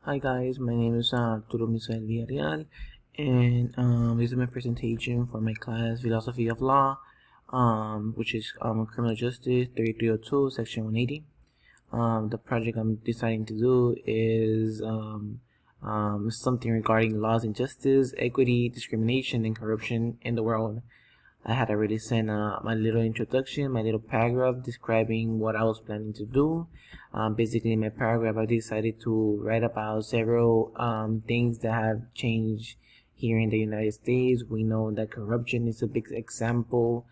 Hi guys, my name is Arturo Misael Villarreal, and this is my presentation for my class Philosophy of Law, which is Criminal Justice 3302, Section 180. The project I'm deciding to do is something regarding laws and justice, equity, discrimination, and corruption in the world. I had already sent my little introduction, my little paragraph describing what I was planning to do. Basically, in my paragraph, I decided to write about several things that have changed here in the United States. We know that corruption is a big example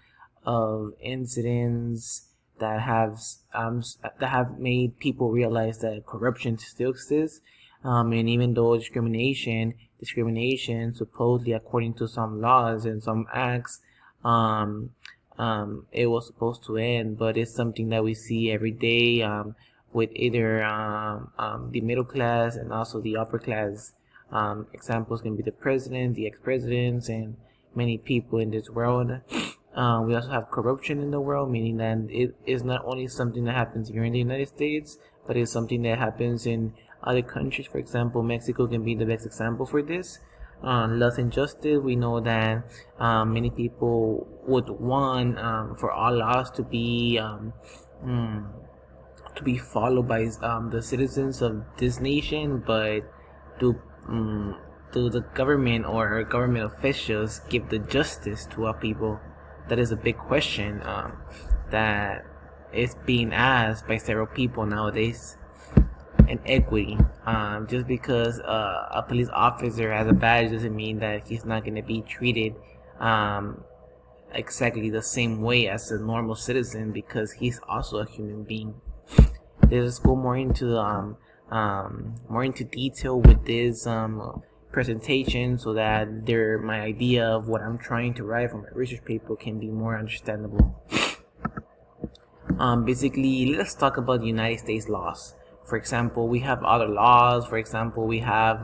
of incidents that have made people realize that corruption still exists. And even though discrimination supposedly according to some laws and some acts, it was supposed to end, but it's something that we see every day with either the middle class and also the upper class. Examples can be the president, the ex-presidents, and many people in this world. We also have corruption in the world, meaning that it is not only something that happens here in the United States, but it's something that happens in other countries. For example, Mexico can be the best example for this. Laws and justice, we know that many people would want for all laws to be followed by the citizens of this nation, but do do the government or government officials give the justice to our people? That is a big question that is being asked by several people nowadays. And equity. Just because a police officer has a badge doesn't mean that he's not going to be treated exactly the same way as a normal citizen, because he's also a human being. Let's go more into detail with this presentation, so that my idea of what I'm trying to write from my research paper can be more understandable. Basically, let's talk about the United States laws. For example, we have other laws. For example, we have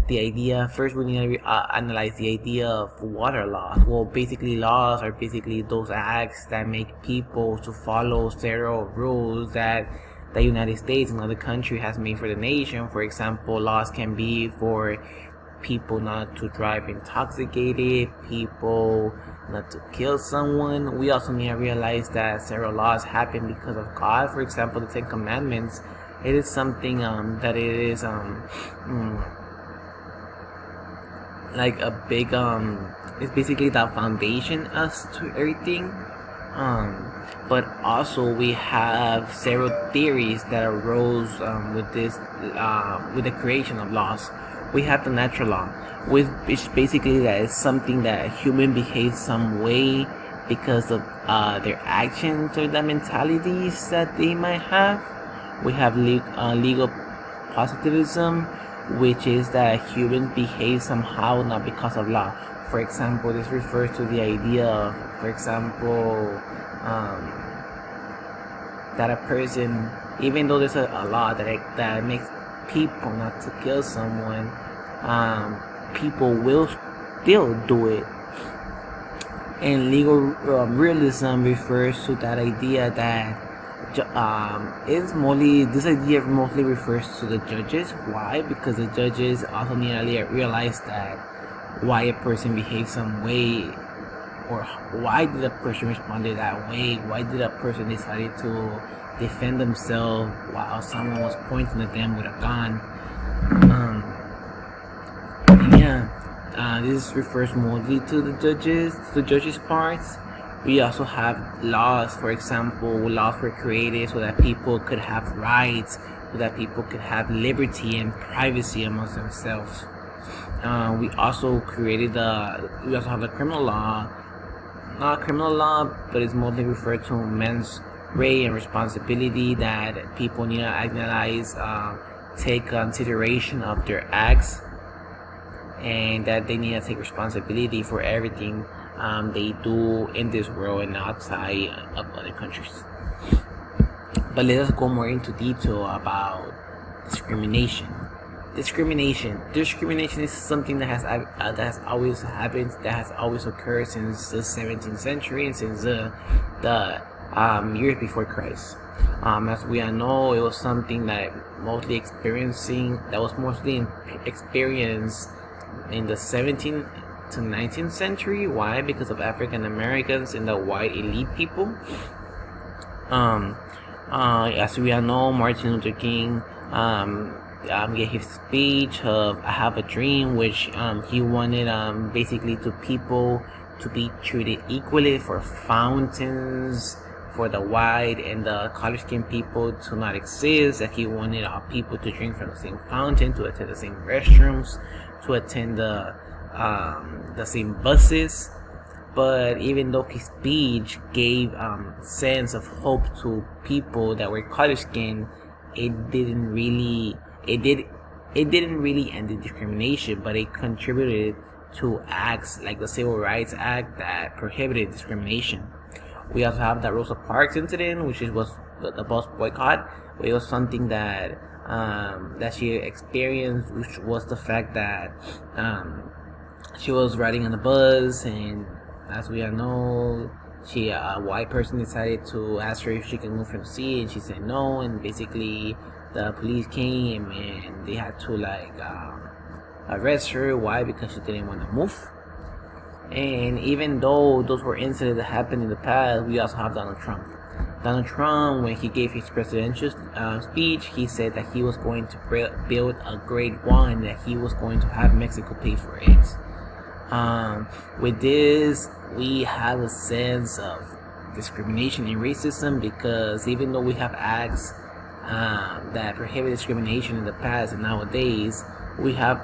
the idea. First, we need to analyze the idea of water laws. Well, basically, laws are basically those acts that make people to follow several rules that the United States and other country has made for the nation. For example, laws can be for people not to drive intoxicated, people not to kill someone. We also need to realize that several laws happen because of God. For example, the Ten Commandments. It is something that it is like a big it's basically the foundation as to everything. But also we have several theories that arose with the creation of laws. We have the natural law, which basically that is something that a human behaves some way because of their actions or the mentalities that they might have. We have legal positivism, which is that a human behaves somehow not because of law. For example, this refers to the idea of, for example, that a person, even though there's a law that makes people not to kill someone, people will still do it. And legal realism refers to that idea that this idea mostly refers to the judges. Why? Because the judges also need to realize that why a person behaves some way, or why did a person respond that way, why did a person decide to defend themselves while someone was pointing at them with a gun. This refers mostly to the judges' parts. We also have laws. For example, laws were created so that people could have rights, so that people could have liberty and privacy amongst themselves. We also have the criminal law. Not criminal law, but it's mostly referred to men's right and responsibility, that people need to analyze, take consideration of their acts, and that they need to take responsibility for everything they do in this world and outside of other countries. But let us go more into detail about discrimination. Discrimination is something that has always happened, that has always occurred since the 17th century and since the years before Christ. As we all know, it was something that was mostly experienced in the 17th to 19th century. Why? Because of African Americans and the white elite people. As we all know, Martin Luther King gave his speech of "I Have a Dream," which he wanted basically to people to be treated equally, for fountains for the white and the color skin people to not exist. That he wanted people to drink from the same fountain, to attend the same restrooms, to attend the same buses. But even though his speech gave sense of hope to people that were color skinned, it didn't really end the discrimination, but it contributed to acts like the Civil Rights Act that prohibited discrimination. We also have the Rosa Parks incident, which was the bus boycott. It was something that she experienced, which was the fact that she was riding on the bus, and as we all know, a white person decided to ask her if she can move from the seat, and she said no, and basically the police came and they had to arrest her. Why? Because she didn't want to move. And even though those were incidents that happened in the past, we also have Donald Trump. Donald Trump, when he gave his presidential speech, he said that he was going to build a Great Wall, and that he was going to have Mexico pay for it. With this, we have a sense of discrimination and racism, because even though we have acts that prohibit discrimination in the past, and nowadays we have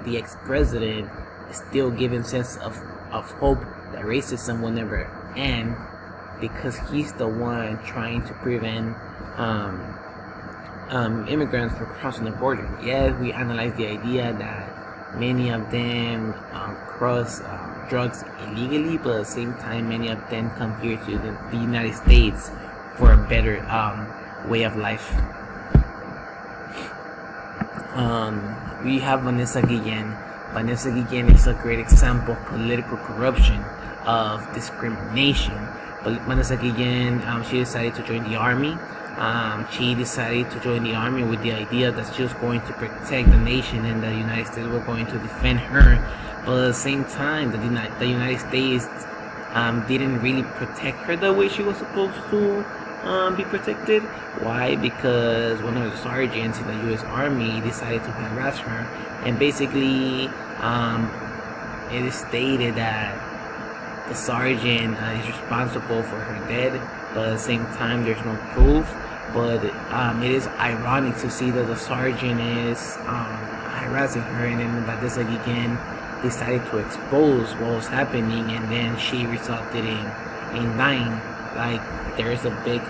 the ex-president still giving sense of hope that racism will never end, because he's the one trying to prevent immigrants from crossing the border. Yes, we analyze the idea that many of them cross drugs illegally, but at the same time, many of them come here to the United States for a better way of life. We have Vanessa Guillen. Vanessa Guillen is a great example of political corruption, of discrimination. But Vanessa Guillen, she decided to join the army. She decided to join the army with the idea that she was going to protect the nation, and the United States were going to defend her. But at the same time, the United States didn't really protect her the way she was supposed to be protected. Why? Because one of the sergeants in the U.S. Army decided to harass her, and basically it is stated that the sergeant is responsible for her death, but at the same time there's no proof. But it is ironic to see that the sergeant is harassing her, and then Vanessa Guillen decided to expose what was happening, and then she resulted in dying. Like, there is a big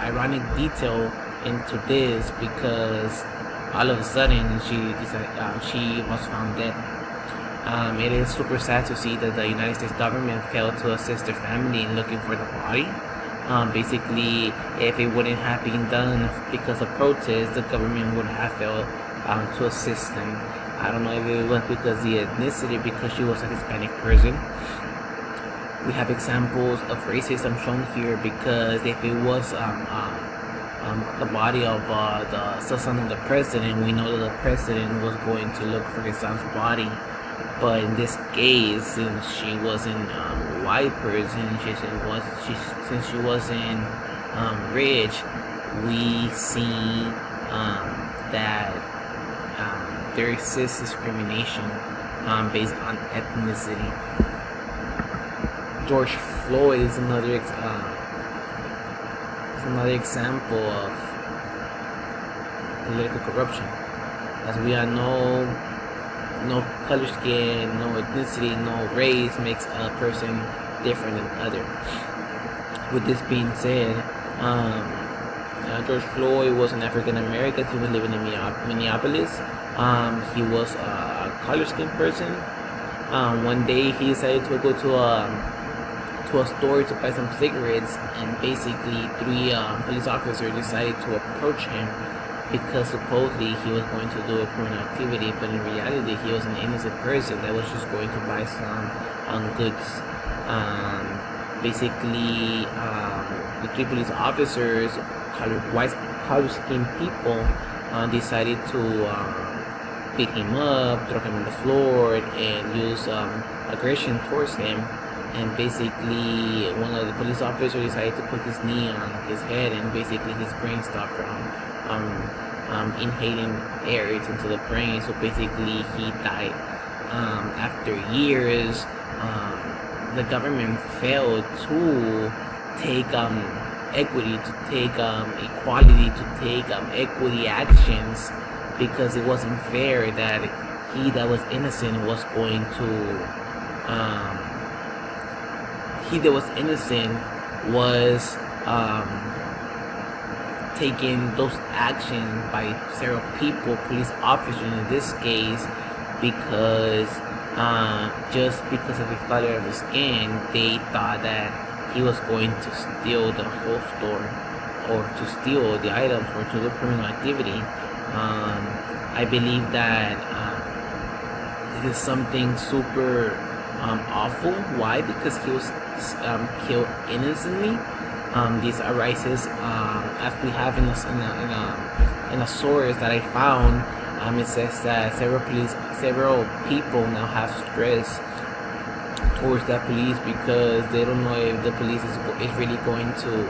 ironic detail into this, because all of a sudden she was found dead. It is super sad to see that the United States government failed to assist their family in looking for the body. Basically, if it wouldn't have been done because of protests, the government would have failed to assist them. I don't know if it was because of the ethnicity, because she was a Hispanic person. We have examples of racism shown here, because if it was the body of the son of the president, we know that the president was going to look for his son's body. But in this case, since she wasn't a white person, since she wasn't rich, we see that there exists discrimination based on ethnicity. George Floyd is another example of political corruption. As we all know, no color skin, no ethnicity, no race makes a person different than other. With this being said, George Floyd was an African American. He was living in Minneapolis. He was a color skin person. One day he decided to go to a store to buy some cigarettes, and basically 3 police officers decided to approach him, because supposedly he was going to do a criminal activity, but in reality he was an innocent person that was just going to buy some goods. Basically, the three police officers, college-skinned people, decided to beat him up, throw him on the floor, and use aggression towards him. And basically, one of the police officers decided to put his knee on his head, and basically his brain stopped inhaling air into the brain. So basically, he died. After years, the government failed to take equity, to take equality, to take equity actions, because it wasn't fair that he that was innocent was going to taking those actions by several people, police officers in this case, because just because of the color of his skin, they thought that he was going to steal the whole store, or to steal the items, or to do criminal activity. I believe that it is something super awful. Why? Because he was killed innocently. This arises as we have in a source that I found. It says that several people now have stress towards the police because they don't know if the police is really going to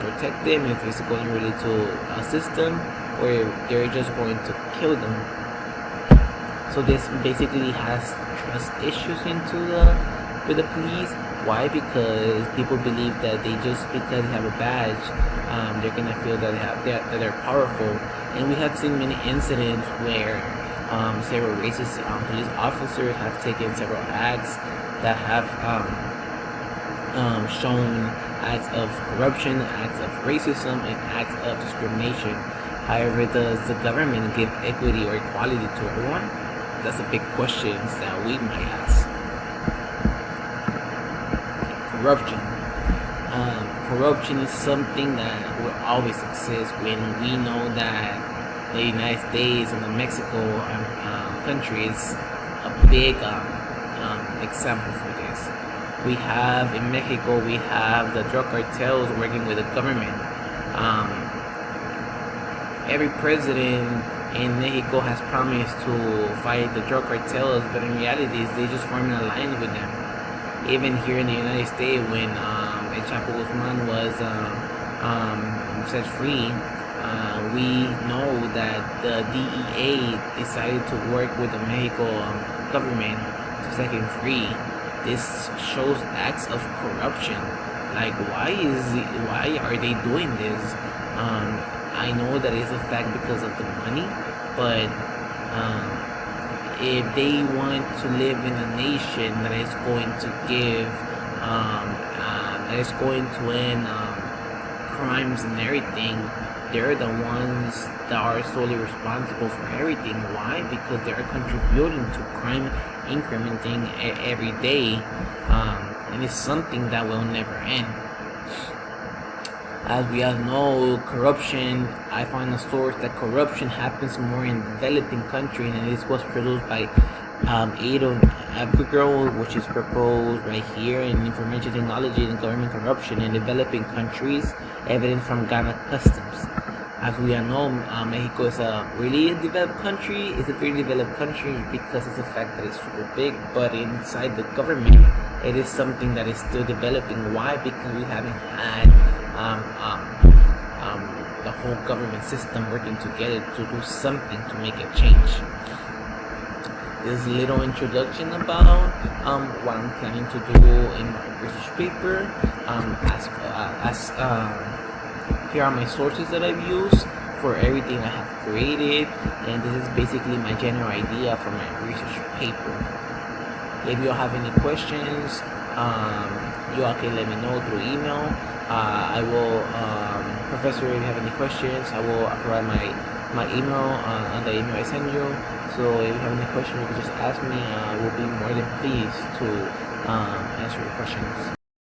protect them, if it's going really to assist them, or if they're just going to kill them. So this basically has trust issues with the police. Why? Because people believe that because they have a badge, they're gonna feel that they're powerful. And we have seen many incidents where several racist police officers have taken several acts that have shown acts of corruption, acts of racism, and acts of discrimination. However, does the government give equity or equality to everyone? That's a big question that we might ask. Corruption. Corruption is something that will always exist when we know that the United States and the Mexico country is a big example for this. We have in Mexico, we have the drug cartels working with the government. Every president in Mexico has promised to fight the drug cartels, but in reality, they just form an alliance with them. Even here in the United States, when El Chapo Guzman was set free, we know that the DEA decided to work with the Mexico government to set him free. This shows acts of corruption. Like, why are they doing this? I know that it's a fact because of the money, but if they want to live in a nation that is going to give, that is going to end crimes and everything, they're the ones that are solely responsible for everything. Why? Because they are contributing to crime incrementing every day, and it's something that will never end. As we all know, corruption, I find a source that corruption happens more in developing countries, and this was produced by Adolf Abigail, which is proposed right here in Information Technology and Government Corruption in Developing Countries, evident from Ghana Customs. As we all know, Mexico is a really developed country. It's a very developed country because it's the fact that it's super big, but inside the government, it is something that is still developing. Why? Because we haven't had the whole government system working together to do something to make a change. This little introduction about what I'm planning to do in my research paper. Here are my sources that I've used for everything I have created, and this is basically my general idea for my research paper. If you have any questions, you all can let me know through email. I will, Professor, if you have any questions, I will provide my email on the email I send you. So if you have any questions, you can just ask me. I will be more than pleased to answer your questions.